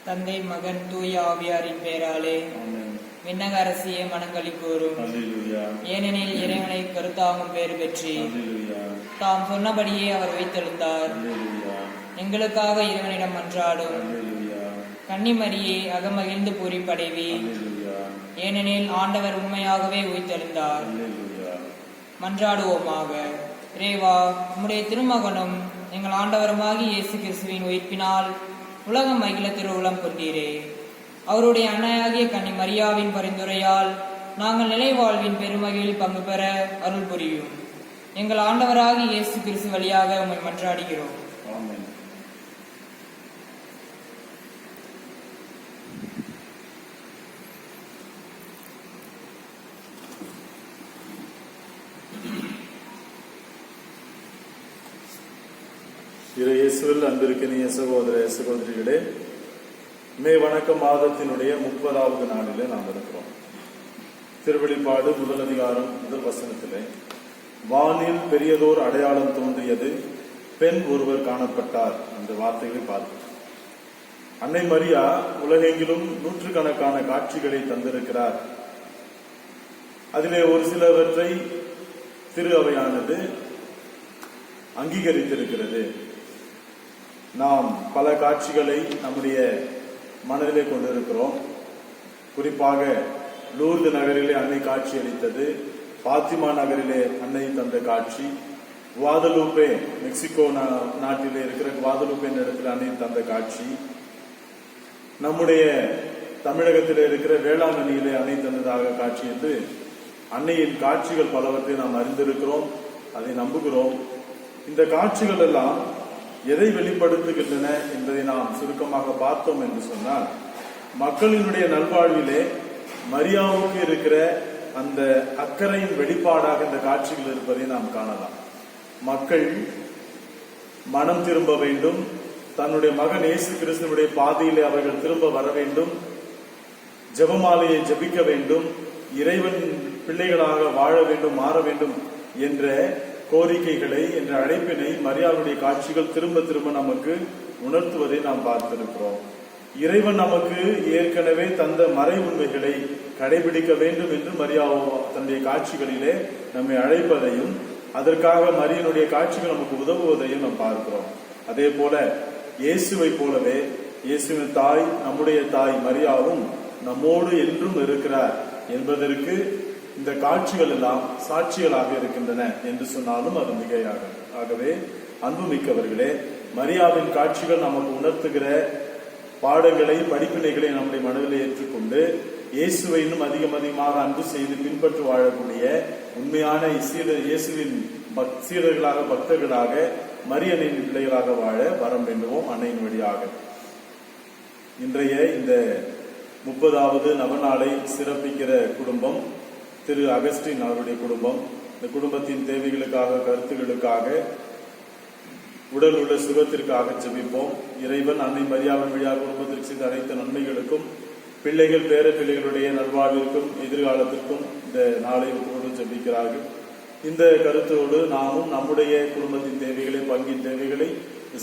தந்தை, மகன், தூய ஆவியாரின் பெயராலே. விண்ணக அரசியே மனங்களி கூறும். ஏனெனில் இறைவனை கருத்தாகும் பேறு பெற்றி தாம் சொன்னபடியே அவர் உயிர்த்தெழுந்தார். எங்களுக்காக இறைவனிடம் மன்றாடும். கன்னிமரியே அகமகிழ்ந்து பூரிப்படைவி, ஏனெனில் ஆண்டவர் உண்மையாகவே உயிர்த்தெழுந்தார். மன்றாடுவோமாக. இறைவா, உம்முடைய திருமகனும் எங்கள் ஆண்டவருமாகி இயேசு கிறிஸ்துவின் உயிர்ப்பினால் உலகம் மகிழ திருவுளம் கொண்டீரே. அவருடைய அன்னையாகிய கன்னி மரியாவின் பரிந்துரையால் நாங்கள் நிலை வாழ்வின் பெருமகிழில் பங்கு பெற அருள் புரியும். எங்கள் ஆண்டவராகிய இயேசு கிறிஸ்து வழியாக உம்மை மன்றாடுகிறோம். இயேசுவில் அன்பிற்கினிய சகோதர சகோதரிகளே, மே வணக்க மாதத்தினுடைய 30வது நாளிலே நாம் இருக்கிறோம். திருவெளிப்பாடு 1 அதிகாரம் 1 வசனத்திலே, வானில் பெரியதோர் அடையாளம் தோன்றியது, பெண் ஒருவர் காணப்பட்டார் என்ற வார்த்தைகளை பார்த்தோம். அன்னை மரியா உலகெங்கிலும் நூற்றுக்கணக்கான காட்சிகளை தந்திருக்கிறார். அதிலே ஒரு சிலவற்றை திரு அவையானது அங்கீகரித்திருக்கிறது. நாம் பல காட்சிகளை நம்முடைய மனதிலே கொண்டிருக்கிறோம். குறிப்பாக லூர்து நகரிலே அன்னை காட்சி அளித்தது, பாத்திமா நகரிலே அன்னை தந்த காட்சி, குவாதலூப்பே மெக்சிகோ நாட்டிலே இருக்கிற குவாதலூப்பே இடத்துல அன்னை தந்த காட்சி, நம்முடைய தமிழகத்தில் இருக்கிற வேளாங்கண்ணியிலே அன்னை தந்ததாக காட்சி என்று அன்னையின் காட்சிகள் பலவற்றை நாம் அறிந்திருக்கிறோம், அதை நம்புகிறோம். இந்த காட்சிகள் எல்லாம் எதை வெளிப்படுத்துகின்றன என்பதை நாம் சுருக்கமாக பார்த்தோம் என்று சொன்னால், மக்களினுடைய நல்வாழ்விலே மரியாவுக்கு இருக்கிற அந்த அக்கறையின் வெளிப்பாடாக இந்த காட்சிகள் இருப்பதை நாம் காணலாம். மக்கள் மனம் திரும்ப வேண்டும், தன்னுடைய மகன் இயேசு கிறிஸ்துவினுடைய பாதையிலே அவர்கள் திரும்ப வர வேண்டும், ஜெபமாலையை ஜபிக்க வேண்டும், இறைவன் பிள்ளைகளாக வாழ வேண்டும், மாற வேண்டும் என்ற கோரிக்கைகளை, என்ற அழைப்பினை மரியாவுடைய காட்சிகள் திரும்ப திரும்ப நமக்கு உணர்த்துவதை நாம் பார்த்திருக்கிறோம். இறைவன் நமக்கு ஏற்கனவே தந்த மறை உண்மைகளை கடைபிடிக்க வேண்டும் என்று மரியாவோ தன்னுடைய காட்சிகளிலே நம்மை அழைப்பதையும், அதற்காக மரியனுடைய காட்சிகள் நமக்கு உதவுவதையும் நாம் பார்க்கிறோம். அதே போல இயேசுவை போலவே இயேசுவின் தாய், நம்முடைய தாய் மரியாவும் நம்மோடு என்றும் இருக்கிறார் என்பதற்கு இந்த காட்சிகள் எல்லாம் சாட்சிகளாக இருக்கின்றன என்று சொன்னாலும் அது மிகையாகும். ஆகவே அன்புமிக்கவர்களே, மரியாவின் காட்சிகள் நமக்கு உணர்த்துகிற பாடங்களை, படிப்பினைகளை நம்முடைய மனதில் ஏற்றுக்கொண்டு இயேசுவை இன்னும் அதிகமாக அன்பு செய்து பின்பற்றி வாழக்கூடிய உண்மையான இயேசுவின் சீடர்களாக, பக்தர்களாக, மரியனின் பிள்ளைகளாக வாழ வரம் வேண்டுவோம் அன்னையின் வழியாக. இன்றைய இந்த 30வது நவநாளை சிறப்பிக்கிற குடும்பம் திரு அகஸ்டின் அவருடைய குடும்பம். இந்த குடும்பத்தின் தேவைகளுக்காக, கருத்துகளுக்காக, உடல் உள்ள சுகத்திற்காக ஜெபிப்போம். இறைவன் அன்னை மரியாவின் வழியாக குடும்பத்திற்கு செய்த அனைத்து நன்மைகளுக்கும், பிள்ளைகள் பேர பிள்ளைகளுடைய நல்வாழ்விற்கும் எதிர்காலத்திற்கும் இந்த நாளை ஒவ்வொரு ஜெபிக்கிறார்கள். இந்த கருத்தோடு நாமும் நம்முடைய குடும்பத்தின் தேவைகளை, பங்கின் தேவைகளை,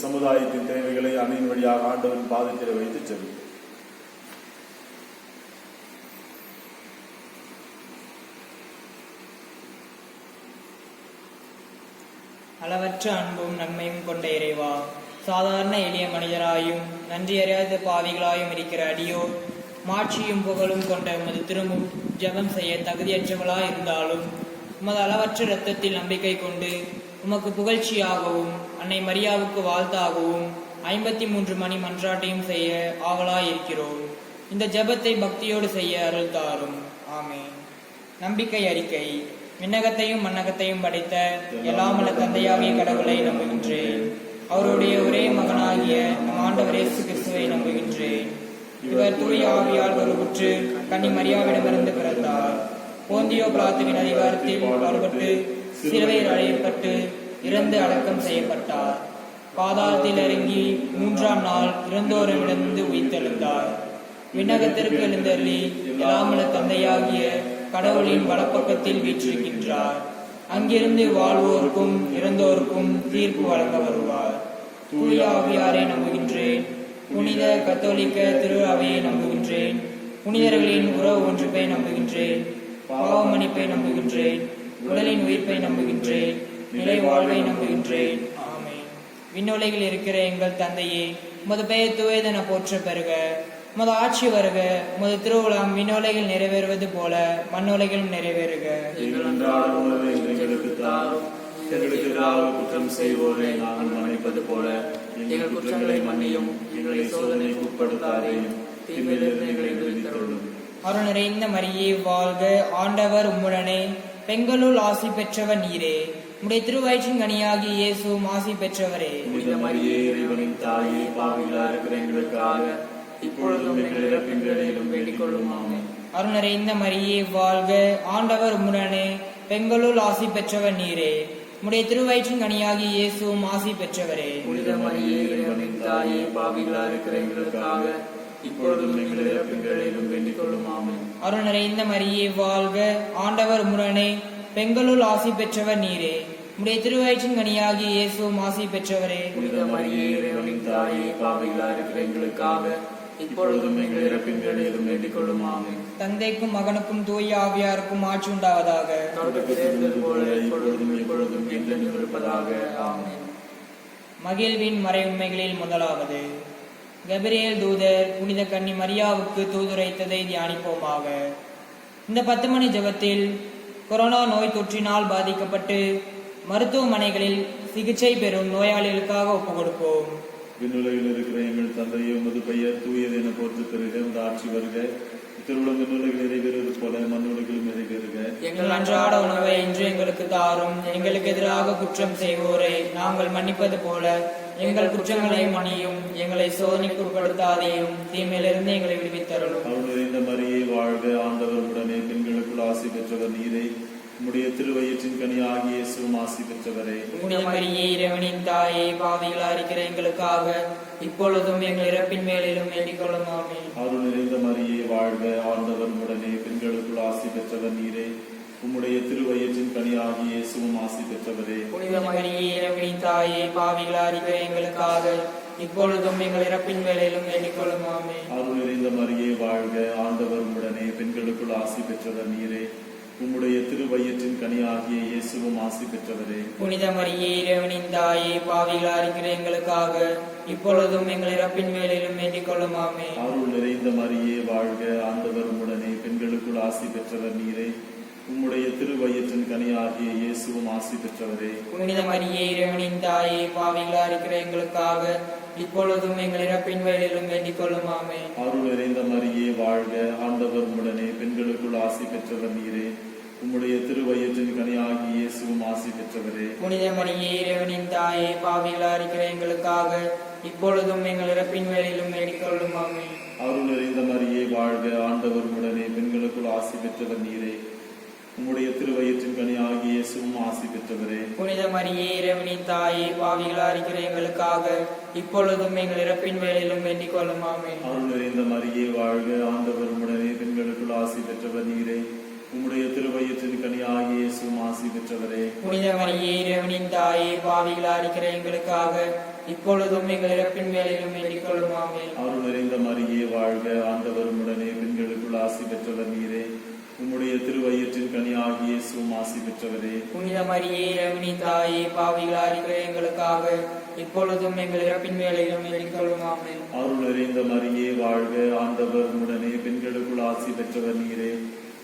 சமுதாயத்தின் தேவைகளை அன்னையின் வழியாக ஆண்டவரின் பாதத்தில் வைத்து ஜெபிப்போம். அளவற்ற அன்பும் நன்மையும் கொண்ட இறைவா, சாதாரண எளிய மனிதராயும் நன்றி அறியாத பாவிகளாயும் இருக்கிற அடியோர் மாட்சியும் புகழும் கொண்ட உமது திரும்பும் ஜெபம் செய்ய தகுதியற்றவளாய் இருந்தாலும் உமது அளவற்ற இரத்தத்தில் நம்பிக்கை கொண்டு உமக்கு புகழ்ச்சியாகவும் அன்னை மரியாவுக்கு வாழ்த்தாகவும் 53 மணி மன்றாட்டையும் செய்ய ஆவலாய் இருக்கிறோம். இந்த ஜெபத்தை பக்தியோடு செய்ய அருள் தாரும். ஆமென். நம்பிக்கை அறிக்கை. விண்ணகத்தையும் மண்ணகத்தையும் படைத்த எல்லாமல்ல தந்தையாகிய கடவுளை நம்புகின்றேன். அவருடைய ஒரே மகனாகிய நம் ஆண்டவர் இயேசு கிறிஸ்துவை நம்புகின்றேன். இவர் தூய ஆவியால் உருவுற்று கன்னி மரியாவிடமிருந்து பிறந்தார். போந்தியோ பிலாத்துவின் அதிகாரத்தில் பாடுபட்டு சிலுவையில் அறையப்பட்டு இறந்து அடக்கம் செய்யப்பட்டார். பாதாளத்தில் இறங்கி 3ஆம் நாள் இறந்தோரிடமிருந்து உயிர்த்தெழுந்தார். விண்ணகத்திற்கு எழுந்தருளி எல்லாமல்ல தந்தையாகிய கடவுளின் வலப்பக்கத்தில் வீற்றிருக்கின்றார். அங்கிருந்து வாழ்வோருக்கும் இறந்தோருக்கும் தீர்ப்பு வழங்க வருவார். தூய ஆவியாரை நம்புகின்றேன். புனித கத்தோலிக்க திரு அவையை நம்புகின்றேன். புனிதர்களின் உறவு ஒன்றுப்பை நம்புகின்றேன். பாவ மன்னிப்பை நம்புகின்றேன். உடலின் உயிர்ப்பை நம்புகின்றேன். நிலை வாழ்வை நம்புகின்றேன். ஆமென். விண்ணுலகில் இருக்கிற எங்கள் தந்தையே, உமது பெயர் தூயதென போற்ற பெறுக. உமது ஆட்சி வருக. உமது திருவுளம் விண்ணுலகில் நிறைவேறுவது போல மண்ணுலகிலும் நிறைவேறுக. எங்கள் அன்றாட உணவை எங்களுக்கு தாரும். எங்களுக்கு எதிராக குற்றம் செய்வோரை நாங்கள் மன்னிப்பது போல எங்கள் குற்றங்களை மன்னியும். எங்களை சோதனைக்கு உட்படுத்தாதையும் தீமையிலிருந்து எங்களை விடுவித்தருளும். அருள் நிறைந்த மரியே வாழ்க. ஆண்டவர் உம்முடனே, பெண்களுள் ஆசி பெற்றவர் நீரே. உம்முடைய திருவயிற்றின் கனியாகிய இயேசுவும் ஆசி பெற்றவரே. புனித மரியே, இறைவனின் தாயே, பாவிகளாக இருக்கிற எங்களுக்காக இப்பொழுதும் எங்கள் இறப்பின் வேளையிலும் வேண்டிக் கொள்ளும். ஆமென். அருள் நிறைந்த மரியே வாழ்க. ஆண்டவர் உம்முடனே, பெண்களுள் ஆசி பெற்றவர் நீரே. உம்முடைய திருவயிற்றின் கனியாகிய இயேசுவும் ஆசி பெற்றவரே. புனித மரியே, இறைவனின் தாயே, பாவிகளாக இருக்கிற எங்களுக்காக இப்பொழுதும் எங்கள் இறப்பின் வேளையிலும் வேண்டிக் கொள்ளும். ஆமென். அருள் நிறைந்த மரியே வாழ்க. ஆண்டவர் உம்முடனே, பெண்களுள் ஆசி பெற்றவர் நீரே. உம்முடைய திருவயிற்றின் கனியாகிய இயேசுவும் ஆசி பெற்றவரே. புனித மரியே, இறைவனின் தாயே, பாவிகளாக இருக்கிற எங்களுக்காக இப்பொழுதும் எங்கள் இறப்பின் வேளையிலும் வேண்டிக் கொள்ளும். ஆமென். தந்தைக்கும் மகனுக்கும் தூய ஆவியாருக்கும் ஆட்சி உண்டாவதாக. தொடக்கத்தில் இருந்தது போல இப்பொழுதும் எப்பொழுதும் என்றென்றும் இருப்பதாக. ஆமென். மகிழ்வின் மறைவுண்மைகளில் முதலாவது, கபிரியேல் தூதர் புனித கன்னி மரியாவுக்கு தூதுரைத்ததை தியானிப்போமாக. இந்த 10 மணி ஜெபத்தில் கொரோனா நோய் தொற்றினால் பாதிக்கப்பட்டு மருத்துவமனைகளில் சிகிச்சை பெறும் நோயாளிகளுக்காக ஒப்புக் கொடுப்போம். விண்ணுலகில் இருக்கிற எங்கள் தந்தையே, உமது பெயர் தூயது என போற்று பெறுக. உமது ஆட்சி வருக. திருவுளம் விண்ணுலகில் நிறைவேறுவது போல மண்ணுலகிலும் நிறைவேறுக. எங்கள் அன்றாட உணவை இன்று எங்களுக்கு தாரும். எங்களுக்கு எதிராக குற்றம் செய்வோரை நாங்கள் மன்னிப்பது போல எங்கள் குற்றங்களை மன்னியும். எங்களை சோதனைக்கு உட்படுத்தாதையும் தீமையிலிருந்து எங்களை விடுவித்தருளும். அருள் நிறைந்த மரியே வாழ்க. ஆண்டவர் உடனே, பெண்களுக்குள் ஆசி பெற்றவர் நீரே. உம்முடைய திருவயிற்றின் கனி ஆகிய இயேசுவும் ஆசி பெற்றவரே. புனித மரியே, இறைவனின் தாயே, பாவிகளா இருக்கிற எங்களுக்காக இப்பொழுதும் எங்கள் இறப்பின் மேலிலும் வேண்டிக் கொள்ளும். ஆமென். அருள் நிறைந்த மரியே வாழ்க. ஆண்டவர் உடனே, பெண்களுக்குள் ஆசி பெற்றவர் நீரே. உம்முடைய திருவயிற்றின் கனி ஆகிய இயேசுவும் ஆசி பெற்றவரே. புனித மரியே, இறைவனின் தாயே, பாவிகளா இருக்கிற எங்களுக்காக இப்பொழுதும் எங்கள் இறப்பின் வேளையிலும் வேண்டிக் கொள்ளும். ஆமென். அருள் நிறைந்த மரியே வாழ்க. ஆண்டவர் உடனே, பெண்களுக்குள் ஆசி பெற்றவர் நீரே. உம்முடைய திருவயிற்றின் கனி ஆகிய இயேசுவும் ஆசி பெற்றவரே. புனித மரியே, இறைவனின் தாயே, பாவிகளா இருக்கிற எங்களுக்காக இப்பொழுதும் எங்கள் இறப்பின் வேளையிலும் வேண்டிக் கொள்ளும். ஆமென். அருள் நிறைந்த மரியே வாழ்க. ஆண்டவர் உடனே, பெண்களுக்குள் ஆசி பெற்றவர் நீரே. உம்முடைய திருவயிற்றின் கனி ஆகிய இயேசுவும் ஆசி பெற்றவரே. புனித மரியே, இறைவனின் தாயே, பாவிகளா இருக்கிற எங்களுக்காக இப்பொழுதும் எங்கள் இறப்பின் வேளையிலும் வேண்டிக் கொள்ளும். ஆமென். அருள் நிறைந்த மரியே வாழ்க. ஆண்டவர் உடனே, பெண்களுக்குள் ஆசி பெற்றவர் நீரே. உம்முடைய திருவயிற்றின் கனி ஆகிய இயேசுவும் ஆசி பெற்றவரே. புனித மரியே, இறைவனின் தாயே, பாவிகளா இருக்கிற எங்களுக்காக இப்பொழுதும் எங்கள் இறப்பின் வேளையிலும் வேண்டிக் கொள்ளும். ஆமென். அருள் நிறைந்த மரியே வாழ்க. ஆண்டவர் உடனே, பெண்களுக்குள் ஆசி பெற்றவர் நீரே. உம்முடைய திருவயிற்றின் கனி ஆகிய இயேசுவும் ஆசி பெற்றவரே. புனித மரியே, இறைவனின் தாயே, பாவிகளா இருக்கிற எங்களுக்காக இப்பொழுதும் எங்கள் இறப்பின் வேளையிலும் வேண்டிக் கொள்ளும். ஆமென். அருள் நிறைந்த மரியே வாழ்க. ஆண்டவர் உடனே, பெண்களுக்குள் ஆசி பெற்றவர் நீரே. உம்முடைய திருவயிற்றின் கனி ஆகிய இயேசுவும் ஆசி பெற்றவரே. புனித மரியே, இறைவனின் தாயே, பாவிகளா இருக்கிற எங்களுக்காக இப்பொழுதும் எங்கள் இறப்பின் வேளையிலும் வேண்டிக் கொள்ளும். ஆமென். அருள் நிறைந்த மரியே வாழ்க. ஆண்டவர் உடனே, பெண்களுக்குள் ஆசி பெற்றவர் நீரே. உம்முடைய திருவயிற்றின் கனி ஆகிய இயேசுவும் ஆசி பெற்றவரே. புனித மரியே, இறைவனின் தாயே, பாவிகளா இருக்கிற எங்களுக்காக இப்பொழுதும் எங்கள் இறப்பின் வேளையிலும் வேண்டிக் கொள்ளும். ஆமென். அருள் நிறைந்த மரியே வாழ்க. ஆண்டவர் உடனே, பெண்களுக்குள் ஆசி பெற்றவர் நீரே.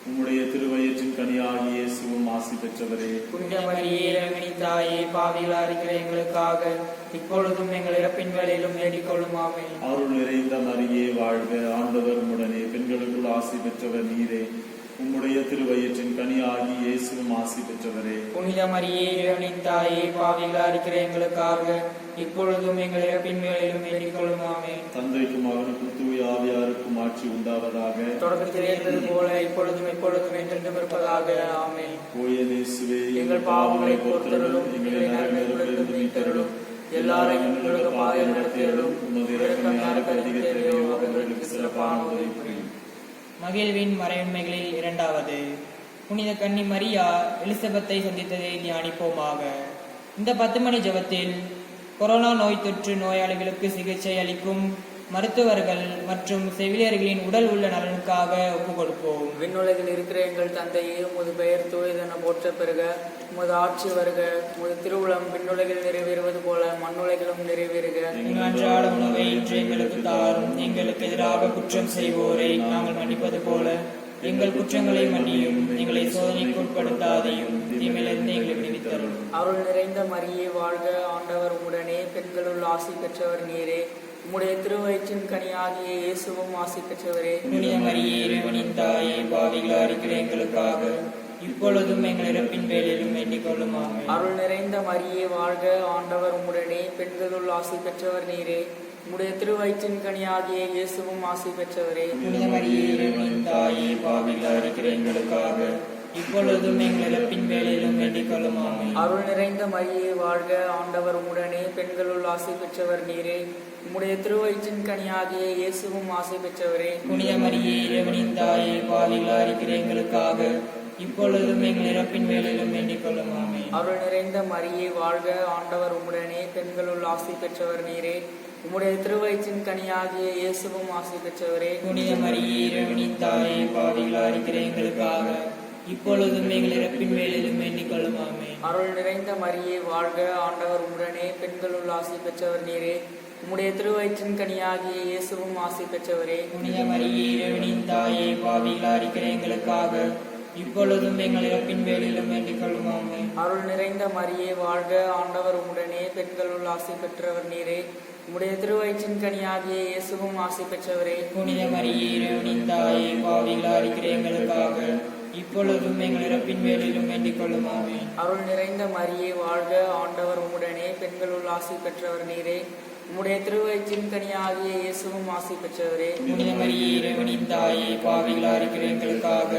உம்முடைய திருவயிற்றின் கனி ஆகிய இயேசுவும் ஆசி பெற்றவரே. புனித மரியே, இறைவனின் தாயே, பாவிகளா இருக்கிற எங்களுக்காக இப்பொழுதும் எங்கள் இறப்பின் வேளையிலும் வேண்டிக் கொள்ளும். ஆமென். அருள் நிறைந்த மரியே வாழ்க. ஆண்டவர் உடனே, பெண்களுக்குள் ஆசி பெற்றவர் நீரே. உம்முடைய திருவயிற்றின் கனி ஆகிய இயேசுவும் ஆசி பெற்றவரே. புனித மரியே, இறைவனின் தாயே, பாவிகளா இருக்கிற எங்களுக்காக இப்பொழுதும் எங்கள் இறப்பின் வேளையிலும் வேண்டிக் கொள்ளும். ஆமென். தந்தைக்கும் மகனுக்கும் தூய ஆவியாருக்கும் ஆட்சி உண்டாவதாக. தொடக்கத்தில் இருந்தது போல இப்பொழுதும் எப்பொழுதும் என்றென்றும் இருப்பதாக. ஆமென். ஓய இயேசுவே, எங்கள் பாவங்களை பொறுத்தருளும். எங்களை நரகத்திலிருந்து மீட்டருளும். எல்லாரையும் எங்களுக்கு பாதை நடத்தியருளும். உமது இரக்கம் யாருக்கு அதிக தேவையோ அவர்களுக்கு சிறப்பான உதவி புரியும். மகிழ்வின் மறைவுண்மைகளில் இரண்டாவது, புனித கன்னி மரியா எலிசபெத்தை சந்தித்ததை தியானிப்போமாக. இந்த 10 மணி ஜெபத்தில் கொரோனா நோய் தொற்று நோயாளிகளுக்கு சிகிச்சை அளிக்கும் மருத்துவர்கள் மற்றும் செவிலியர்களின் உடல் உள்ள நலனுக்காக ஒப்புக் கொடுப்போம். விண்ணுலகில் இருக்கிற எங்கள் தந்தையே, உமது பெயர் தூயதென போற்ற பெறுக. உமது ஆட்சி வருக. உமது திருவுளம் விண்ணுலகில் நிறைவேறுவது போல மண்ணுலகிலும் நிறைவேறுக. எங்கள் அன்றாட உணவை இன்று எங்களுக்கு தாரும். எங்களுக்கு எதிராக குற்றம் செய்வோரை நாங்கள் மன்னிப்பது போல எங்கள் குற்றங்களை மன்னியும். எங்களை சோதனைக்கு உட்படுத்தாதையும் தீமையிலிருந்து எங்களை விடுவித்தரும். அருள் நிறைந்த மரியே வாழ்க. ஆண்டவர் உடனே பெண்களுள் ஆசி பெற்றவர் நீரே. உம்முடைய திருவயிற்றின் கனியாகிய இயேசுவும் ஆசி பெற்றவரே. புனித மரியே, இறைவனின் தாயே, பாவிகளாக இருக்கிற எங்களுக்காக இப்பொழுதும் எங்கள் இறப்பின் வேளையிலும் வேண்டிக் கொள்ளும். ஆமென். அருள் நிறைந்த மரியே வாழ்க. ஆண்டவர் உடனே பெண்களுள் ஆசி பெற்றவர் நீரே. உம்முடைய திருவயிற்றின் கனியாகிய இயேசுவும் ஆசி பெற்றவரே. புனித மரியே, இறைவனின் தாயே, பாவிகளாக இருக்கிற எங்களுக்காக இப்பொழுதும் எங்கள் இறப்பின் வேளையிலும் வேண்டிக் கொள்ளும். ஆமென். அருள் நிறைந்த மரியே வாழ்க. ஆண்டவர் உடனே பெண்களுள் ஆசி பெற்றவர் நீரே. உம்முடைய திருவயிற்றின் கனியாகிய இயேசுவும் ஆசி பெற்றவரே. புனித மரியே, இறைவனின் தாயே, பாவிகளாக இருக்கிற எங்களுக்காக இப்பொழுதும் எங்கள் இறப்பின் வேளையிலும் வேண்டிக் கொள்ளும். ஆமென். அருள் நிறைந்த மரியே வாழ்க. ஆண்டவர் உடனே பெண்களுள் ஆசி பெற்றவர் நீரே. உம்முடைய திருவயிற்றின் கனியாகிய இயேசுவும் ஆசி பெற்றவரே. புனித மரியே, இறைவனின் தாயே, பாவிகளாக இருக்கிற எங்களுக்காக இப்பொழுதும் எங்கள் இறப்பின் வேளையிலும் வேண்டிக் கொள்ளும். ஆமென். அருள் நிறைந்த மரியே வாழ்க. ஆண்டவர் உடனே பெண்களுள் ஆசி பெற்றவர் நீரே. உம்முடைய திருவயிற்றின் கனியாகிய இயேசுவும் ஆசி பெற்றவரே. புனித மரியே, இறைவனின் தாயே, பாவிகளாக இருக்கிற எங்களுக்காக இப்பொழுதும் எங்கள் இறப்பின் வேளையிலும் வேண்டிக் கொள்ளும். ஆமென். அருள் நிறைந்த மரியே வாழ்க. ஆண்டவர் உடனே பெண்களுள் ஆசி பெற்றவர் நீரே. உம்முடைய திருவயிற்றின் கனியாகிய இயேசுவும் ஆசி பெற்றவரே. புனித மரியே, இறைவனின் தாயே, பாவிகளாக இருக்கிற எங்களுக்காக இப்பொழுதும் எங்கள் இறப்பின் வேளையிலும் வேண்டிக் கொள்ளும். ஆமென். அருள் நிறைந்த மரியே வாழ்க. ஆண்டவர் உடனே பெண்களுள் ஆசி பெற்றவர் நீரே. உம்முடைய திருவயிற்றின் கனியாகிய இயேசுவும் ஆசி பெற்றவரே. புனித மரியே, இறைவனின் தாயே, பாவிகளாக இருக்கிற எங்களுக்காக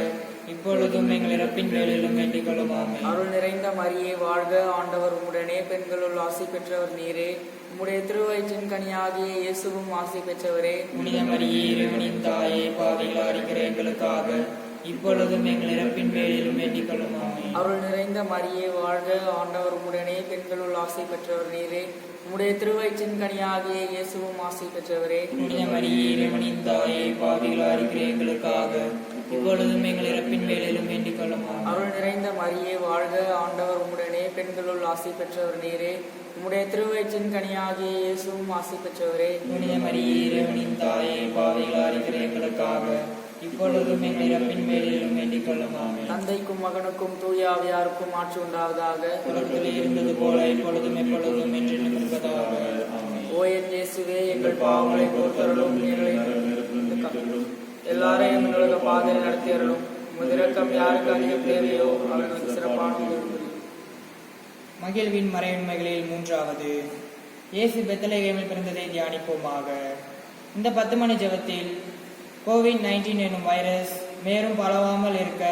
இப்பொழுதும் எங்கள் இறப்பின் வேளையிலும் வேண்டிக் கொள்ளும். ஆமென். அருள் நிறைந்த மரியே வாழ்க. ஆண்டவர் உடனே பெண்களுள் ஆசி பெற்றவர் நீரே. உம்முடைய திருவயிற்றின் கனியாகிய இயேசுவும் ஆசி பெற்றவரே. புனித மரியே, இறைவனின் தாயே, பாவிகளாக இருக்கிற எங்களுக்காக இப்பொழுதும் எங்கள் இறப்பின் வேளையிலும் வேண்டிக் கொள்ளும். ஆமென். அருள் நிறைந்த மரியே வாழ்க. ஆண்டவர் உடனே பெண்களுள் ஆசி பெற்றவர் நீரே. உம்முடைய திருவயிற்றின் கனியாகிய இயேசுவும் ஆசி பெற்றவரே. புனித மரியே, இறைவனின் தாயே, பாவிகளாக இருக்கிற எங்களுக்காக இப்பொழுதும் எங்கள் இறப்பின் வேளையிலும் வேண்டிக் கொள்ளும். ஆமென். அருள் நிறைந்த மரியே வாழ்க. ஆண்டவர் உடனே பெண்களுள் ஆசி பெற்றவர் நீரே. உம்முடைய திருவயிற்றின் கனியாகிய இயேசுவும் ஆசி பெற்றவரே. புனித மரியே, இறைவனின் தாயே, பாவிகளாக இருக்கிற எங்களுக்காக இப்பொழுதும் எங்கள் இறப்பின் வேளையிலும் வேண்டிக் கொள்ளும். ஆமென். தந்தைக்கும் மகனுக்கும் தூய ஆவியாருக்கும் ஆட்சி உண்டாவதாக. தொடக்கத்தில் இருந்தது போல இப்பொழுதும் எப்பொழுதும் என்றென்றும் இருப்பதாக. ஆமென். ஓ என் இயேசுவே, எங்கள் பாவங்களை பொறுத்தருளும். எங்களை எல்லாரையும் எங்களது பாதையில் நடத்தி அருளும். உமது இரக்கம் யாருக்கு அதிக தேவையோ அவர்களுக்கு சிறப்பான உதவி. மகிழ்வின் மறையுண்மைகளில் மூன்றாவது, இயேசு பெத்லகேமில் பிறந்ததை தியானிப்போமாக. இந்த 10 மணி ஜெபத்தில் கோவிட்-19 எனும் வைரஸ் மேலும் பரவாமல் இருக்க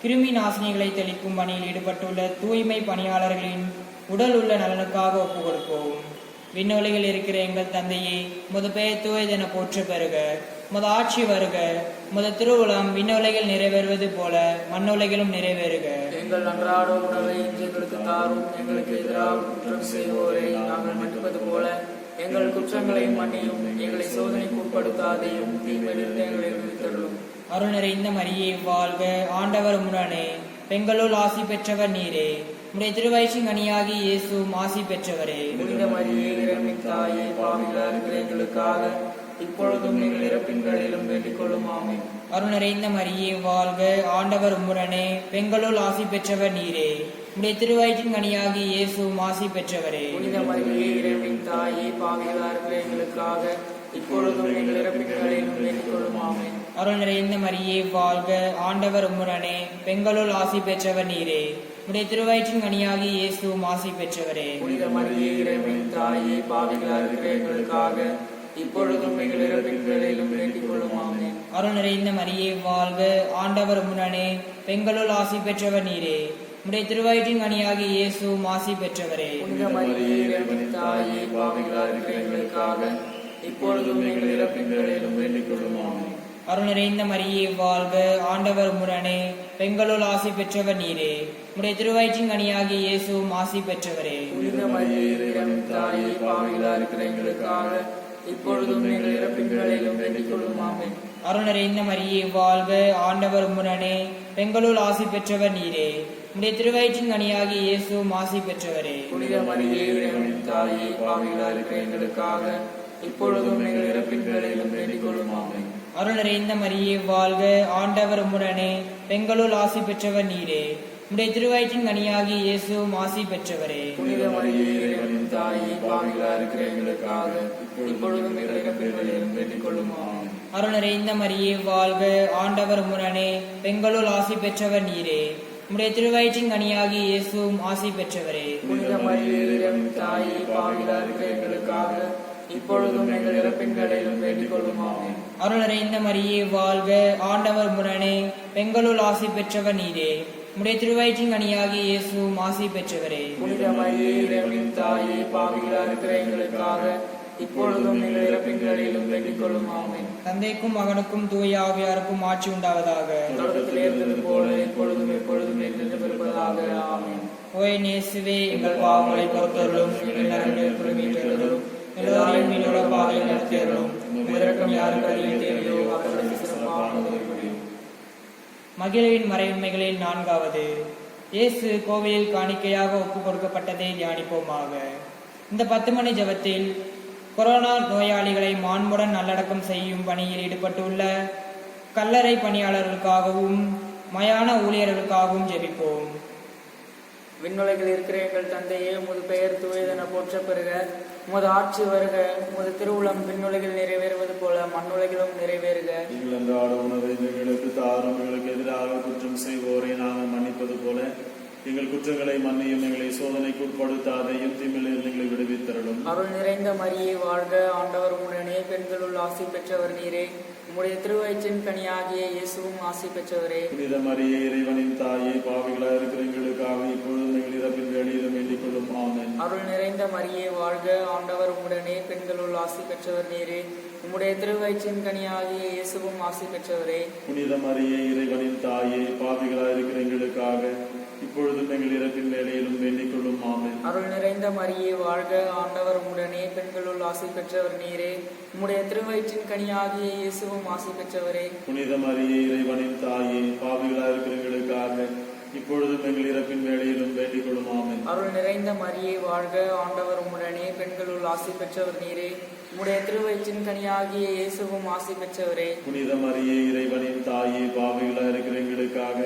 கிருமி நாசினிகளை தெளிக்கும் பணியில் ஈடுபட்டுள்ள தூய்மை பணியாளர்களின் உடல் உள்ள நலனுக்காக ஒப்புக் கொடுப்போம். விண்ணுலகில் இருக்கிற எங்கள் தந்தையே, உமது பெயர் தூயதென போற்ற பெறுக. உமது ஆட்சி வருக. உமது திருவுளம் விண்ணுலகில் நிறைவேறுவது போல மண்ணுலகிலும் நிறைவேறுக. எங்கள் அன்றாட உணவை இன்று எங்களுக்கு தாரும். எங்களுக்கு எதிராக குற்றம் செய்வோரை நாங்கள் மன்னிப்பது போல எங்கள் குற்றங்களை மன்னியும். எங்களை சோதனைக்கு உட்படுத்தாதையும் தீமையிலிருந்து எங்களை விடுவித்தருளும். அருள் நிறைந்த மரியே வாழ்க. ஆண்டவர் உடனே பெண்களுள் ஆசி பெற்றவர் நீரே. உம்முடைய திருவயிற்றின் கனியாகி இயேசுவும் ஆசி பெற்றவரே. புனித மரியே, இறைவனின் தாயே, பாவிகளாக இருக்கிற எங்களுக்காக இப்பொழுதும் எங்கள் இறப்பின் வேளையிலும் வேண்டிக் கொள்ளும். ஆமென். அருள் நிறைந்த மரியே வாழ்க. ஆண்டவர் உடனே பெண்களுள் ஆசி பெற்றவர் நீரே. உம்முடைய திருவயிற்றின் கனியாகி இயேசுவும் ஆசி பெற்றவரே. புனித மரியே, இறைவனின் தாயே, பாவிகளாக இருக்கிற எங்களுக்காக இப்பொழுதும் எங்கள் இறப்பின் வேளையிலும் வேண்டிக் கொள்ளும். ஆமென். அருள் நிறைந்த மரியே வாழ்க. ஆண்டவர் உடனே பெண்களுள் ஆசி பெற்றவர் நீரே. உம்முடைய திருவயிற்றின் கனியாகி இயேசுவும் ஆசி பெற்றவரே. புனித மரியே, இறைவனின் தாயே, பாவிகளாக இருக்கிற எங்களுக்காக இப்பொழுதும் எங்கள் இறப்பின் வேளையிலும் வேண்டிக் கொள்ளும். ஆமென். அருள் நிறைந்த மரியே வாழ்க. ஆண்டவர் உடனே பெண்களுள் ஆசி பெற்றவர் நீரே. உம்முடைய திருவயிற்றின் கனியாகி இயேசுவும் ஆசி பெற்றவரே. புனித மரியே, இறைவனின் தாயே, பாவிகளாக இருக்கிற எங்களுக்காக இப்பொழுதும் எங்கள் இறப்பின் வேளையிலும் வேண்டிக் கொள்ளும். ஆமென். அருள் நிறைந்த மரியே வாழ்க. ஆண்டவர் உடனே பெண்களுள் ஆசி பெற்றவர் நீரே. உம்முடைய திருவயிற்றின் கனியாகி இயேசுவும் ஆசி பெற்றவரே. புனித மரியே, இறைவனின் தாயே, பாவிகளாக இருக்கிற எங்களுக்காக இப்பொழுதும் எங்கள் இறப்பின் வேளையிலும் வேண்டிக் கொள்ளும் ஆமென். அருள் நிறைந்த மரியே வாழ்க, ஆண்டவர் உம்முடனே, பெண்களுள் ஆசி பெற்றவர் நீரே. உம்முடைய திருவயிற்றின் கனியாகிய இயேசுவும் ஆசி பெற்றவரே. புனித மரியே இறைவனின் தாயே, பாவிகளாய் இருக்கிற எங்களுக்காக இப்பொழுதும் எங்கள் இறப்பின் வேளையிலும் வேண்டிக் கொள்ளும் ஆமென். அருள் நிறைந்த மரியே வாழ்க, ஆண்டவர் உம்முடனே, பெண்களுள் ஆசி பெற்றவர் நீரே. உம்முடைய திருவயிற்றின் கனியாகிய இயேசுவும் ஆசி பெற்றவரே. புனித மரியே இறைவனின் தாயே, பாவிகளாய் இருக்கிற எங்களுக்காக இப்பொழுதும் எங்கள் இறப்பின் வேளையிலும் வேண்டிக் கொள்ளும் ஆமென். அருள் நிறைந்த மரியே வாழ்க, ஆண்டவர் உம்முடனே, பெண்களுள் ஆசி பெற்றவர் நீரே. உம்முடைய திருவயிற்றின் கனியாகிய இயேசுவும் ஆசி பெற்றவரே. புனித மரியே இறைவனின் தாயே, பாவிகளாய் இருக்கிற எங்களுக்காக இப்பொழுதும் எங்கள் இறப்பின் வேளையிலும் வேண்டிக் கொள்ளும் ஆமென். அருள் நிறைந்த மரியே வாழ்க, ஆண்டவர் உம்முடனே, பெண்களுள் ஆசி பெற்றவர் நீரே. உம்முடைய திருவயிற்றின் கனியாகிய இயேசுவும் ஆசி பெற்றவரே. புனித மரியே இறைவனின் தாயே, பாவிகளாய் இருக்கிற எங்களுக்காக இப்பொழுதும் எங்கள் இறப்பின் வேளையிலும் வேண்டிக் கொள்ளும் ஆமென். தந்தைக்கும் மகனுக்கும் தூய ஆவியாருக்கும் ஆட்சி உண்டாவதாக. தொடக்கத்தில் இருந்தது போல இப்பொழுதும் எப்பொழுதும் என்றென்றும் இருப்பதாக ஆமென். ஓய் நேசுவே, எங்கள் பாவங்களை பொறுத்தருளும், எங்கள் நரகங்களை மீட்டருளும், எல்லோரையும் மீனோட பாதையில் நடத்தியருளும். இரக்கம் யாருக்கு அதிகம் தேவையோ அவர்களுக்கு சிறப்பான உதவி புரியும். மகிழ்வின் மறைவுண்மைகளில் 4வது, இயேசு கோவிலில் காணிக்கையாக ஒப்புக் கொடுக்கப்பட்டதை தியானிப்போமாக. இந்த 10 மணி ஜெபத்தில் கொரோனா நோயாளிகளை மாண்புடன் நல்லடக்கம் செய்யும் பணியில் ஈடுபட்டுள்ள கல்லறை பணியாளர்களுக்காகவும் மயான ஊழியர்களுக்காகவும் ஜெபிப்போம். விண்ணுலகில் இருக்கிற எங்கள் தந்தையே, உமது பெயர் தூயதென போற்ற பெறுக. உமது ஆட்சி வருக. உமது திருவுளம் விண்ணுலகில் நிறைவேறுவது போல மண்ணுலகிலும் நிறைவேறுக. எங்கள் அன்றாட உணவை எங்களுக்கு தாரும். எங்களுக்கு எதிராக குற்றம் செய்வோரை நாங்கள் மன்னிப்பது போல எங்கள் குற்றங்களை மன்னியும். எங்களை சோதனைக்கு உட்படுத்தாதையும் தீமையிலிருந்து எங்களை விடுவித்தருளும். அருள் நிறைந்த மரியே வாழ்க, ஆண்டவர் உடனே, பெண்களுள் ஆசி பெற்றவர் நீரே. உம்முடைய திருவயிற்றின் கனியாகிய இயேசுவும் ஆசி பெற்றவரே. புனித மரியே இறைவனின் தாயே, பாவிகளாய் இருக்கிற எங்களுக்காக இப்பொழுதும் எங்கள் இறப்பின் வேளையிலும் வேண்டிக் கொள்ளும் ஆமென். அருள் நிறைந்த மரியே வாழ்க, ஆண்டவர் உடனே, பெண்களுள் ஆசி பெற்றவர் நீரே. உம்முடைய திருவயிற்றின் கனியாகிய இயேசுவும் ஆசி பெற்றவரே. புனித மரியே இறைவனின் தாயே, பாவிகளாய் இருக்கிற எங்களுக்காக இப்பொழுதும் எங்கள் இறப்பின் வேளையிலும் வேண்டிக் கொள்ளும் ஆமென். அருள் நிறைந்த மரியே வாழ்க, ஆண்டவர் உடனே, பெண்களுள் ஆசி பெற்றவர் நீரே. உம்முடைய திருவயிற்றின் கனியாகிய இயேசுவும் ஆசி பெற்றவரே. புனித மரியே இறைவனின் தாயே, பாவிகளாய் இருக்கிற எங்களுக்காக இப்பொழுதும் எங்கள் இறப்பின் வேளையிலும் வேண்டிக் கொள்ளும் ஆமென். அருள் நிறைந்த மரியே வாழ்க, ஆண்டவர் உடனே, பெண்களுள் ஆசி பெற்றவர் நீரே. உம்முடைய திருவயிற்றின் கனியாகிய இயேசுவும் ஆசி பெற்றவரே. புனித மரியே இறைவனின் தாயே, பாவிகளாய் இருக்கிற எங்களுக்காக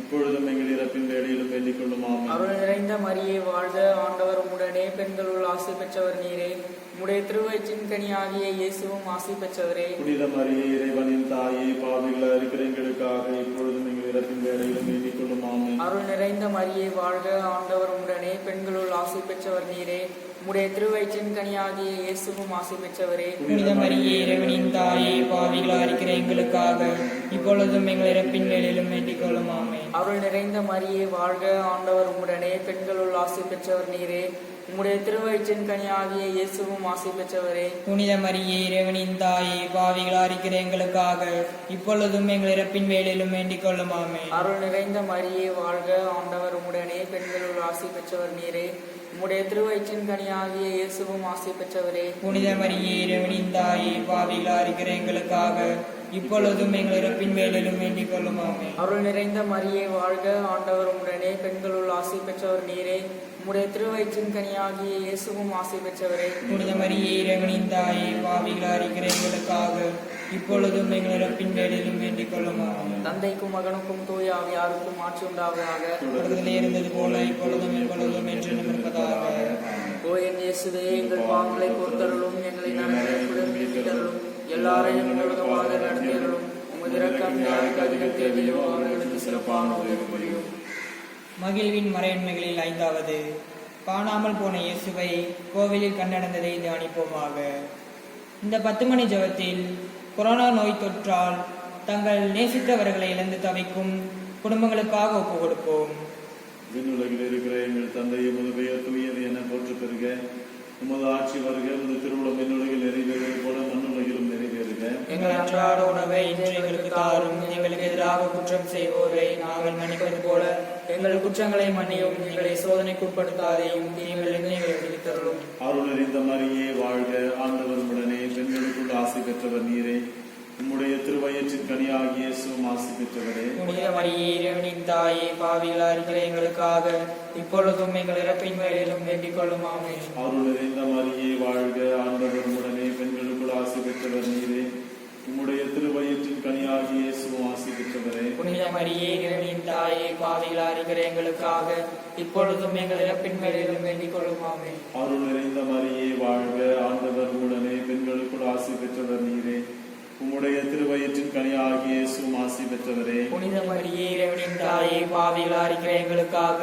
இப்பொழுதும் எங்கள் இறப்பின் வேளையிலும் வேண்டிக் கொள்ளும் ஆமென். அருள் நிறைந்த மரியே வாழ்க, ஆண்டவர் உடனே, பெண்களுள் ஆசி பெற்றவர் நீரே. உம்முடைய திருவயிற்றின் கனியாகிய இயேசுவும் ஆசி பெற்றவரே. புனித மரியே இறைவனின் தாயே, பாவிகளாய் இருக்கிற எங்களுக்காக இப்பொழுதும் எங்கள் இறப்பின் வேளையிலும் வேண்டிக் கொள்ளும் ஆமென். அருள் நிறைந்த மரியே வாழ்க, ஆண்டவர் உடனே, பெண்களுள் ஆசி பெற்றவர் நீரே. உம்முடைய திருவயிற்றின் கனியாகிய இயேசுவும் ஆசி பெற்றவரே. புனித மரியே இறைவனின் தாயே, பாவிகளாய் இருக்கிற எங்களுக்காக இப்பொழுதும் எங்கள் இறப்பின் வேளையிலும் வேண்டிக் கொள்ளும் ஆமென். அருள் நிறைந்த மரியே வாழ்க, ஆண்டவர் உடனே, பெண்களுள் ஆசி பெற்றவர் நீரே. உம்முடைய திருவயிற்றின் கனியாகிய இயேசுவும் ஆசி பெற்றவரே. புனித மரியே இறைவனின் தாயே, பாவிகளாய் இருக்கிற எங்களுக்காக இப்பொழுதும் எங்கள் இறப்பின் வேளையிலும் வேண்டிக் கொள்ளும் ஆமென். அருள் நிறைந்த மரியே வாழ்க, ஆண்டவர் உடனே, பெண்களுள் ஆசி பெற்றவர் நீரே. உம்முடைய திருவயிற்றின் கனியாகிய இயேசுவும் ஆசி பெற்றவரே. புனித மரியே இறைவனின் தாயே, பாவிகளாய் இருக்கிற எங்களுக்காக இப்பொழுதும் எங்கள் இறப்பின் வேளையிலும் வேண்டிக் கொள்ளும் ஆமென். அருள் நிறைந்த மரியே வாழ்க, ஆண்டவர் உடனே, பெண்களுள் ஆசி பெற்றவர் நீரே. உம்முடைய திருவயிற்றின் கனியாகிய இயேசுவும் ஆசி பெற்றவரே. புனித மரியே இறைவனின் தாயே, பாவிகளாய் இருக்கிற எங்களுக்காக இப்பொழுதும் எங்கள் இறப்பின் வேளையிலும் வேண்டிக் கொள்ளும் ஆமென். தந்தைக்கும் மகனுக்கும் தூய ஆவியாருக்கும் ஆட்சி உண்டாவதாக. தொடக்கத்திலே இருந்தது போல இப்பொழுதும் எப்பொழுதும் என்றென்றும் இருப்பதாக. ஓ என் இயேசுவே, எங்கள் பாவங்களை பொறுத்தருளும், எங்களை நரகத்திலிருந்து மீட்டருளும், எல்லாரையும் முழுவதுமாக நடத்தியருளும். உமது இரக்கம் யாருக்கு அதிகம் தேவையோ அவர்களுக்கு சிறப்பான உதவி புரியும். மகிழ்வின் மறையுண்மைகளில் 5வது, காணாமல் போன இயேசுவை கோவிலில் கண்டடைந்ததை தியானிப்போமாக. இந்த 10 மணி ஜெபத்தில் கொரோனா நோய் தொற்றால் தங்கள் நேசித்தவர்களை இழந்து தவிக்கும் குடும்பங்களுக்காக ஒப்புக் கொடுப்போம். விண்ணுலகில் இருக்கிற எங்கள் தந்தை, உமது பெயர் தூயது என போற்ற பெறுக. உமது ஆட்சி வருக. உமது திருவுளம் விண்ணுலகில் நிறைவேறுவது போல மண்ணுலகிலும் நிறைவேறுக. எங்கள் அன்றாட உணவை இன்று எங்களுக்கு தாரும். எங்களுக்கு எதிராக குற்றம் செய்வோரை நாங்கள் மன்னிப்பது போல எங்கள் குற்றங்களை மன்னியும். எங்களை சோதனைக்கு உட்படுத்தாதையும் தீமையிலிருந்து எங்களை விடுவித்தருளும். அருள் நிறைந்த மரியே வாழ்க, ஆண்டவர் உடனே, பெண்களுக்குள் ஆசி பெற்றவர் நீரே. உம்முடைய திருவயிற்றின் கனியாகிய இயேசுவும் ஆசி பெற்றவரே. புனித மரியே இறைவனின் தாயே, பாவிகளாய் இருக்கிற எங்களுக்காக இப்பொழுதும் எங்கள் இறப்பின் வேளையிலும் வேண்டிக் கொள்ளும். ஆமென். அருள் நிறைந்த மரியே வாழ்க, ஆண்டவர் உம்முடனே, பெண்களுக்குள் ஆசி பெற்றவர் நீரே. உம்முடைய திருவயிற்றின் கனியாகிய இயேசுவும் ஆசி பெற்றவரே. புனித மரியே இறைவனின் தாயே, பாவிகளாய் இருக்கிற எங்களுக்காக இப்பொழுதும் எங்கள் இறப்பின் வேளையிலும் வேண்டிக் கொள்ளும். ஆமென். அருள் நிறைந்த மரியே வாழ்க, ஆண்டவர் உம்முடனே, பெண்களுக்குள் ஆசி பெற்றவர் நீரே. உம்முடைய திருவயிற்றின் கனியாகிய இயேசுவும் ஆசி பெற்றவரே. புனித மரியே இறைவனின் தாயே, பாவிகளாய் இருக்கிற எங்களுக்காக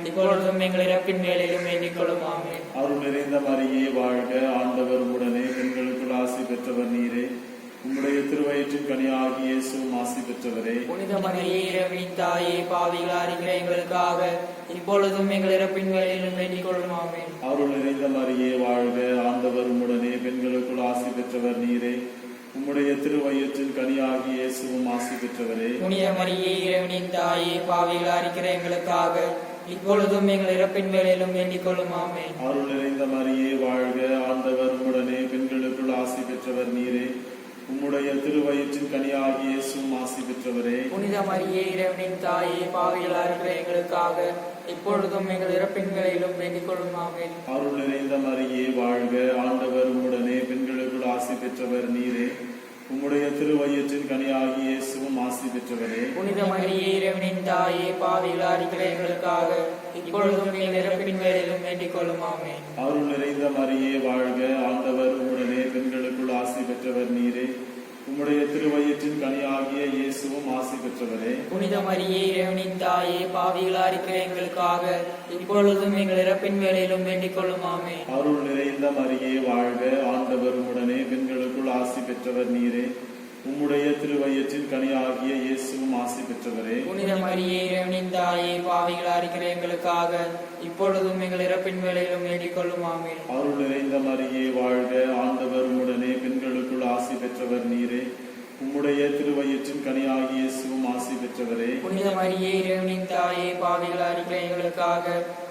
இப்பொழுதும் எங்கள் இறப்பின் வேளையிலும் வேண்டிக் கொள்ளும். ஆமென். அருள் நிறைந்த மரியே வாழ்க, ஆண்டவர் உம்முடனே, பெண்களுக்குள் ஆசி பெற்றவர் நீரே. உம்முடைய திருவயிற்றின் கனியாகிய இயேசுவும் ஆசி பெற்றவரே. புனித மரியே இறைவனின் தாயே, பாவிகளாய் இருக்கிற எங்களுக்காக இப்பொழுதும் எங்கள் இறப்பின் வேளையிலும் வேண்டிக் கொள்ளும். ஆமென். அருள் நிறைந்த மரியே வாழ்க, ஆண்டவர் உம்முடனே, பெண்களுக்குள் ஆசி பெற்றவர் நீரே. உம்முடைய திருவயிற்றின் கனியாகிய இயேசுவும் ஆசி பெற்றவரே. புனித மரியே இறைவனின் தாயே, பாவிகளாய் இருக்கிற எங்களுக்காக இப்பொழுதும் எங்கள் இறப்பின் வேளையிலும் வேண்டிக் கொள்ளும். ஆமென். அருள் நிறைந்த மரியே வாழ்க, ஆண்டவர் உம்முடனே, பெண்களுக்குள் ஆசி பெற்றவர் நீரே. உம்முடைய திருவயிற்றின் கனியாகிய இயேசுவும் ஆசி பெற்றவரே. புனித மரியே இறைவனின் தாயே, பாவிகளாய் இருக்கிற எங்களுக்காக இப்பொழுதும் எங்கள் இறப்பின் வேளையிலும் வேண்டிக் கொள்ளும். ஆமென். அருள் நிறைந்த மரியே வாழ்க, ஆண்டவர் உம்முடனே, பெண்களுக்குள் ஆசி பெற்றவர் நீரே. உம்முடைய திருவயிற்றின் கனியாகிய இயேசுவும் ஆசி பெற்றவரே. புனித மரியே இறைவனின் தாயே, பாவிகளாய் இருக்கிற எங்களுக்காக இப்பொழுதும் எங்கள் இறப்பின் வேளையிலும் வேண்டிக் கொள்ளும். ஆமென். அருள் நிறைந்த மரியே வாழ்க, ஆண்டவர் உம்முடனே, பெண்களுக்குள் ஆசி பெற்றவர் நீரே. உம்முடைய திருவயிற்றின் கனியாகிய இயேசுவும் ஆசி பெற்றவரே. புனித மரியே இறைவனின் தாயே, பாவிகளாய் இருக்கிற எங்களுக்காக இப்பொழுதும் எங்கள் இறப்பின் வேளையிலும் வேண்டிக் கொள்ளும். ஆமென். அருள் நிறைந்த மரியே வாழ்க, ஆண்டவர் உம்முடனே, பெண்களுக்குள் ஆசி பெற்றவர் நீரே. உம்முடைய திருவயிற்றின் கனியாகிய இயேசுவும் ஆசி பெற்றவரே. புனித மரியே இறைவனின் தாயே, பாவிகளாய் இருக்கிற எங்களுக்காக இப்பொழுதும் எங்கள் இறப்பின் வேளையிலும் வேண்டிக் கொள்ளும். ஆமென். அருள் நிறைந்த மரியே வாழ்க, ஆண்டவர் உம்முடனே, பெண்களுக்குள் ஆசி பெற்றவர் நீரே. உம்முடைய திருவயிற்றின் கனியாகிய இயேசுவும் ஆசி பெற்றவரே. புனித மரியே இறைவனின் தாயே, பாவிகளாய் இருக்கிற எங்களுக்காக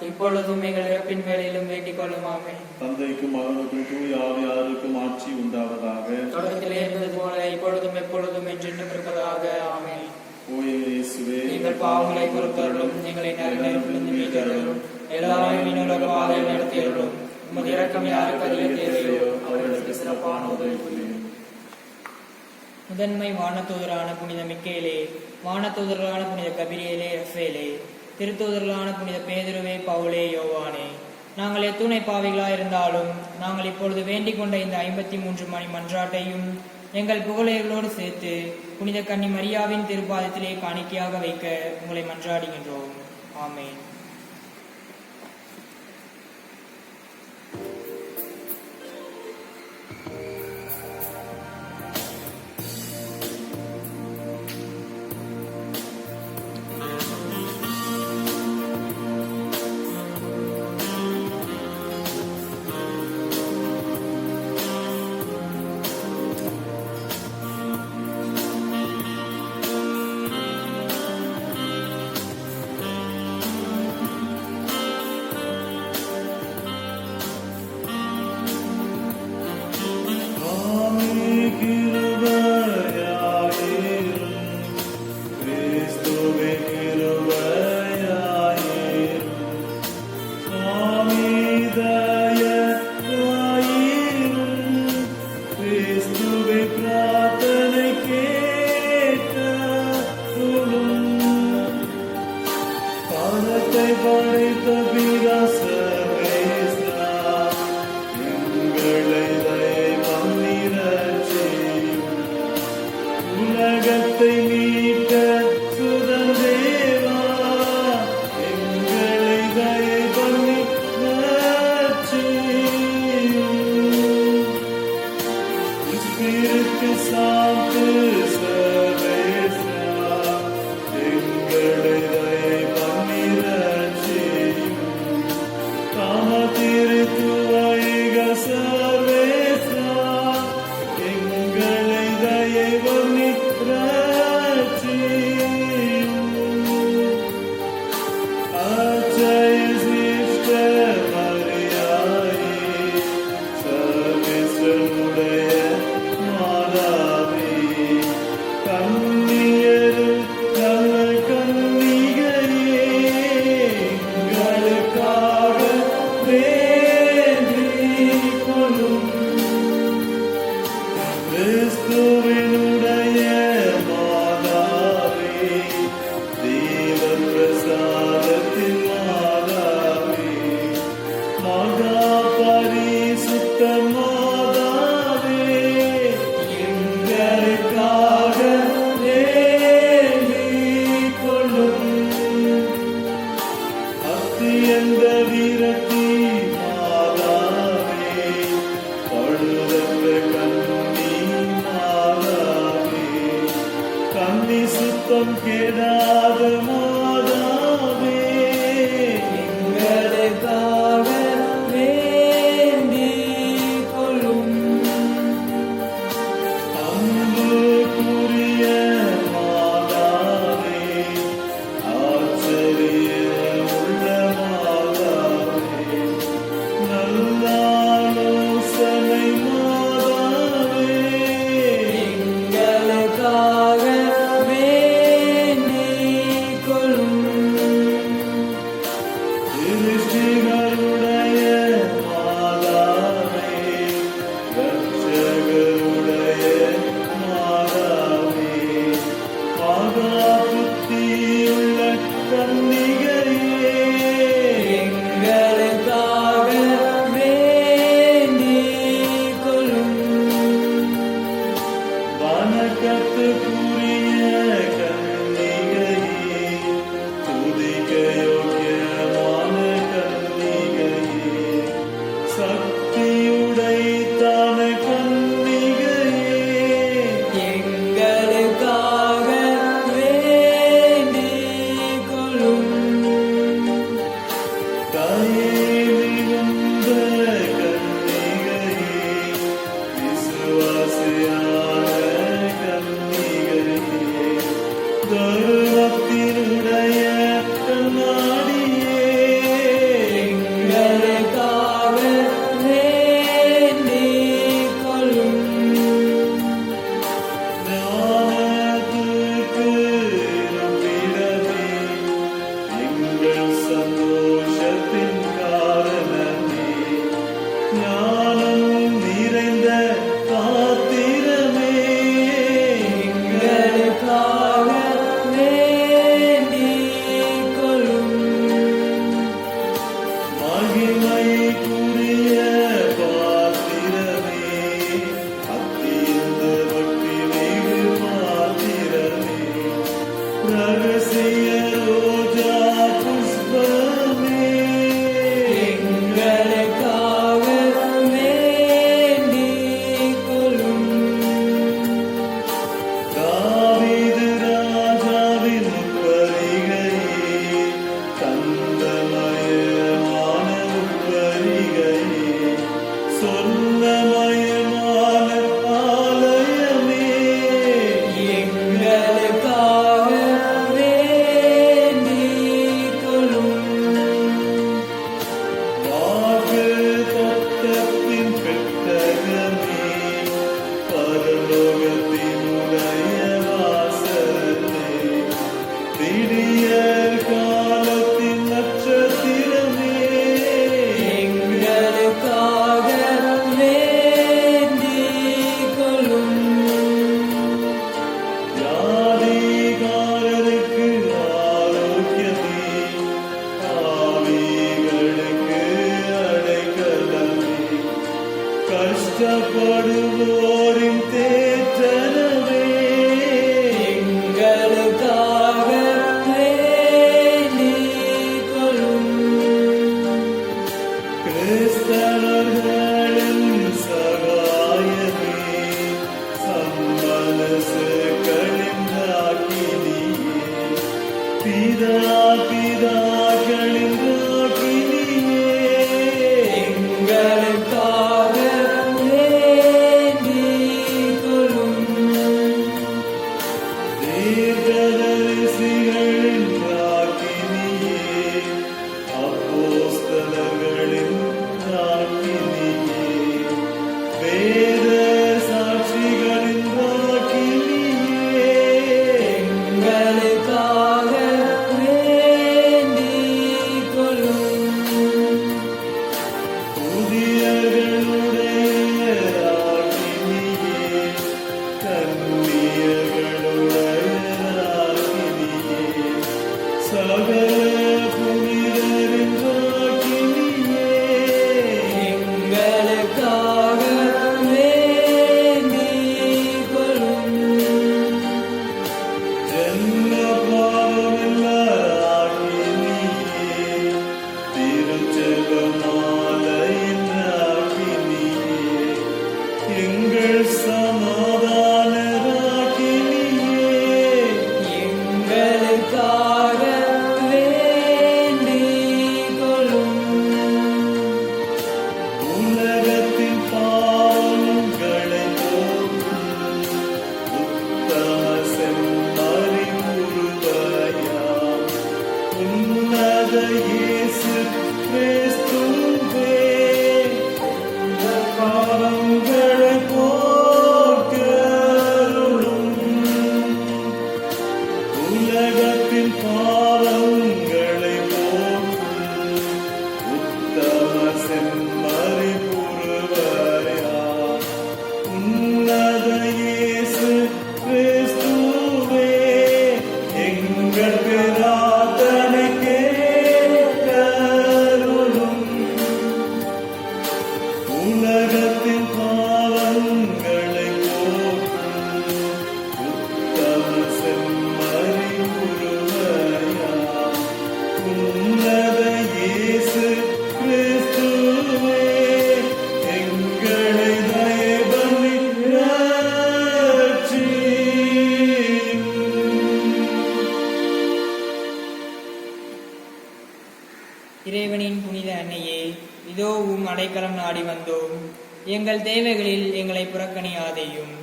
இப்பொழுதும் எங்கள் இறப்பின் வேளையிலும் வேண்டிக் கொள்ளும். ஆமென். தந்தைக்கும் மகனுக்கும் தூய ஆவியாருக்கும் ஆட்சி உண்டாவதாக. தொடக்கத்தில் இருந்தது போல இப்பொழுதும் எப்பொழுதும் என்றென்றும் இருப்பதாக. ஆமென். ஓ என் இயேசுவே, எங்கள் பாவங்களை பொறுத்தருளும், எங்களை நரகத்திலிருந்து மீட்டருளும், எல்லாரையும் உலக பாதையில் நடத்தியருளும். உமது இரக்கம் யாருக்கு அதிக தேவையோ அவர்களுக்கு சிறப்பான உதவி புரியும். முதன்மை வானதூதரான புனித மிக்கேலே, வானதூதர்களான புனித கபிரியேலே, ரஃபேலே, திருத்தூதர்களான புனித பேதுருவே, பவுலே, யோவானே, நாங்கள் எத்துணை பாவிகளாயிருந்தாலும் நாங்கள் இப்பொழுது வேண்டிக் கொண்ட இந்த 53 மணி மன்றாட்டையும் எங்கள் புகழைகளோடு சேர்த்து புனித கன்னி மரியாவின் திருப்பாதத்திலே காணிக்கையாக வைக்க உங்களை மன்றாடுகின்றோம். ஆமென். உலகத்தை மீட்ட சுதந்தேவா, எங்களை தயை பண்ணி Espírito Santo Salveça, எங்களை தயை பண்ணி ரட்சியும். காம திருத்துவைக சர்வேசா, எங்களை தயை பண்ணி ரட்சியும். அச்சய சிஷ்ட மரியாயே, சர்வேஸ்வருடைய கிறிஸ்துவினுடைய மாதாவே, தேவ பிரசாதத்தின் மாதாவே, மகா பரிசுத்த மாதாவே, எங்களுக்காக வேண்டிக் கொள்ளும். அத்தியந்த வீரத்தி மாதாவே, பழுதற்ற கண்ணி மாதாவே, கண்ணி சுத்தம் கெடாத மாதாவே, எங்களுக்காக வேண்டிக் கொள்ளும். அன்புக்குரிய மாதாவே, ஆச்சரிய உள்ள மாதாவே, நல்லாலோசனை மாதாவே, எங்களுக்காக வேண்டிக் கொள்ளும். திருஷ்டிகளுடைய மாதாவே, ரட்சகருடைய மாதாவே, மகா புத்தியுள்ள கன்னிகையே, எங்களுக்காக வேண்டிக் கொள்ளும். வணக்கத்துக்குரிய கன்னிகையே, துதிக்க யோக்கியமான கன்னிகையே, சக்தியுடைத்தான கன்னிகையே, எங்களுக்காக வேண்டிக் கொள்ளும். தாயேலிருந்த கன்னிகையே, விசுவாசியான கன்னிகையே, அடைக்கலம் நாடி வந்தோம். எங்கள் தேவைகளில் எங்களை புறக்கணியாதேயும்.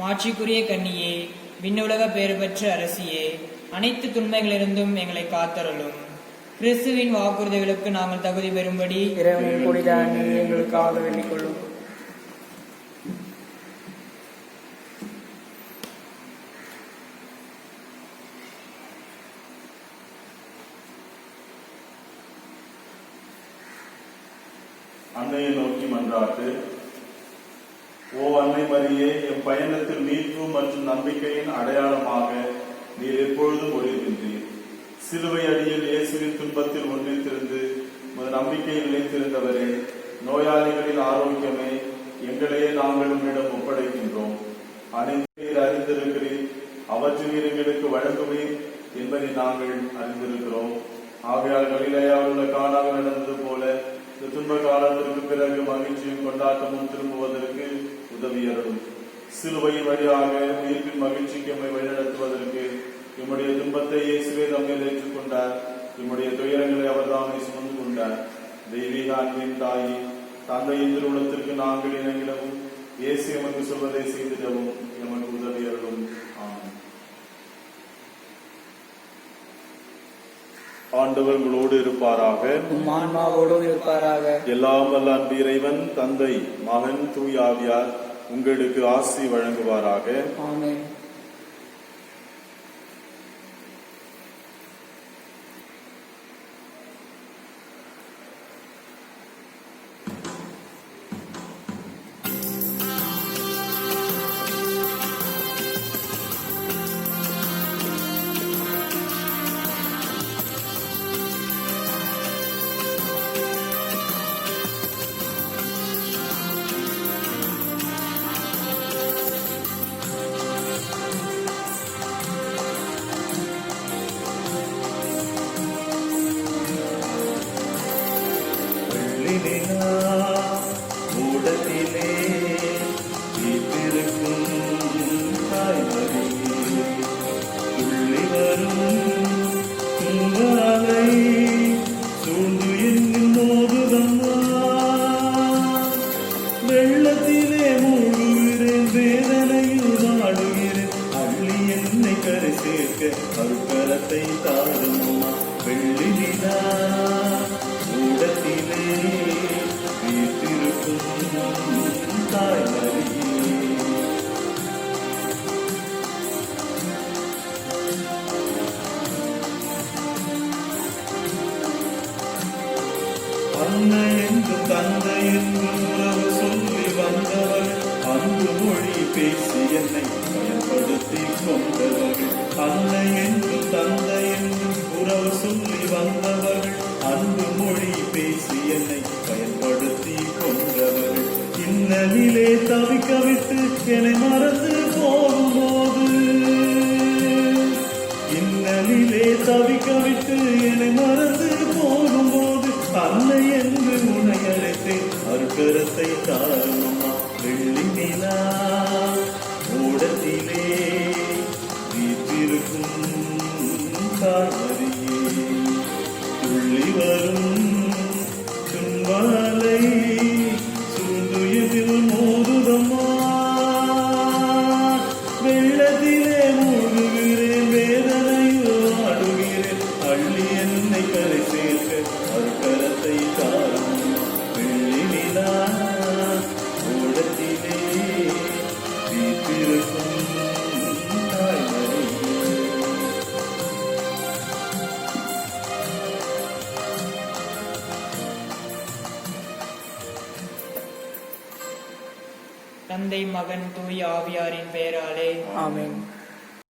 மாட்சிக்குரிய கன்னியே, விண்ணுலக பேறு பெற்ற அரசியே, அனைத்து துன்மைகளிலிருந்தும் எங்களை காத்தருளும். கிறிஸ்துவின் வாக்குறுதிகளுக்கு நாங்கள் தகுதி பெறும்படி இறைவனின் கொடிதான நீர் எங்களுக்காக வேண்டிக் கொள்ளும். அன்னையை நோக்கி மன்றாட்டு. ஓ அன்னை மரியே, எம் பயணத்தில் மீட்பு மற்றும் நம்பிக்கையின் அடையாளமாக நீர் எப்பொழுதும் ஒளிர்கின்றீர். சிலுவை அடியில் இயேசுவின் துன்பத்தில் ஒன்றித்திருந்து உமது நம்பிக்கையில் நிலைத்திருந்தவரே, நோயாளிகளின் ஆரோக்கியமே, எங்களையே நாங்கள் உன்னிடம் ஒப்படைக்கின்றோம். அனைத்து நீர் அறிந்திருக்கிறீர், அவற்றில் எங்களுக்கு வழங்குவீர் என்பதை நாங்கள் அறிந்திருக்கிறோம். ஆகையால் கலிலேயாவில் உள்ள கானாவில் நடந்தது போல இந்த துன்ப காலத்திற்கு பிறகு மகிழ்ச்சியும் கொண்டாட்டமும் திரும்புவதற்கு உதவியருளும். சிலுவையின் வழியாக உயிர்ப்பின் மகிழ்ச்சிக்கு நம்மை வழிநடத்துவதற்கு நம்முடைய துன்பத்தை இயேசுவே நம்மில் ஏற்றுக்கொண்டார். நம்முடைய துயரங்களை அவர்தாமே சுமந்து கொண்டார். தெய்வீக அன்பின் தாயி, தந்தையின் திருவுளத்திற்கு நாங்கள் இணங்கிடவும் இயேசு எமக்கு சொல்வதை செய்திடவும் எமக்கு உதவியருளும். ஆமென். ஆண்டவர் உங்களோடு இருப்பாராக. உம் ஆன்மாவோடும் இருப்பாராக. எல்லாம் வல்ல அன்பு இறைவன், தந்தை, மகன், தூய ஆவியார் உங்களுக்கு ஆசி வழங்குவாராக. ஆமென். கூடத்திலே வீட்டிருக்கும் தாய்மதி துள்ளி வரும் துன்பங்களை சூழ்ந்து என்னும் மோதுதம்மா. வெள்ளத்திலே மூழ்குகிறேன், வேதனையில் நாடுகிறேன், அள்ளி என்னை கரை சேர்க்க அருக்கரத்தை தாரும்மா. வெள்ளி நிலா கூடத்திலே வீட்டிருக்கும் தாய்மதி அன்னை என்றும் தந்தை என்றும் உறவு சொல்லி வந்தவள், அன்பு மொழி பேசி என்னை பயன்படுத்தி கொண்டவர்கள். அன்னை என்றும் தந்தை என்றும் உறவு சொல்லி வந்தவர்கள், அன்பு மொழி பேசி என்னை பயன்படுத்தி கொண்டவர்கள். இன்னலிலே தவிக்க விட்டு என்னை மறந்து போகும்போது, இன்னலிலே தவிக்க விட்டு என்னை மறந்து போகும்போது, அன்னை என்று உன்னை அழைத்தேன், அருக்கரத்தை தாருமம்மா. வெள்ளி நிலா ஓடத்திலே வீற்றிருக்கும் தாய்மரியே, துள்ளி வரும் துன்பலை சூழ்ந்து எதில் மோதுதம்மா. வெள்ளத்திலே மூழ்குகிறேன், வேதனையில் ஆடுகிறேன், அள்ளி என்னை கரை சேர்க்க அருக்கரத்தை தாரும். வெள்ளி நிலா ஓடத்திலே வீற்றிருக்கும் தாய்மரியே. தந்தை, மகன், தூய ஆவியாரின் பெயராலே ஆமென்.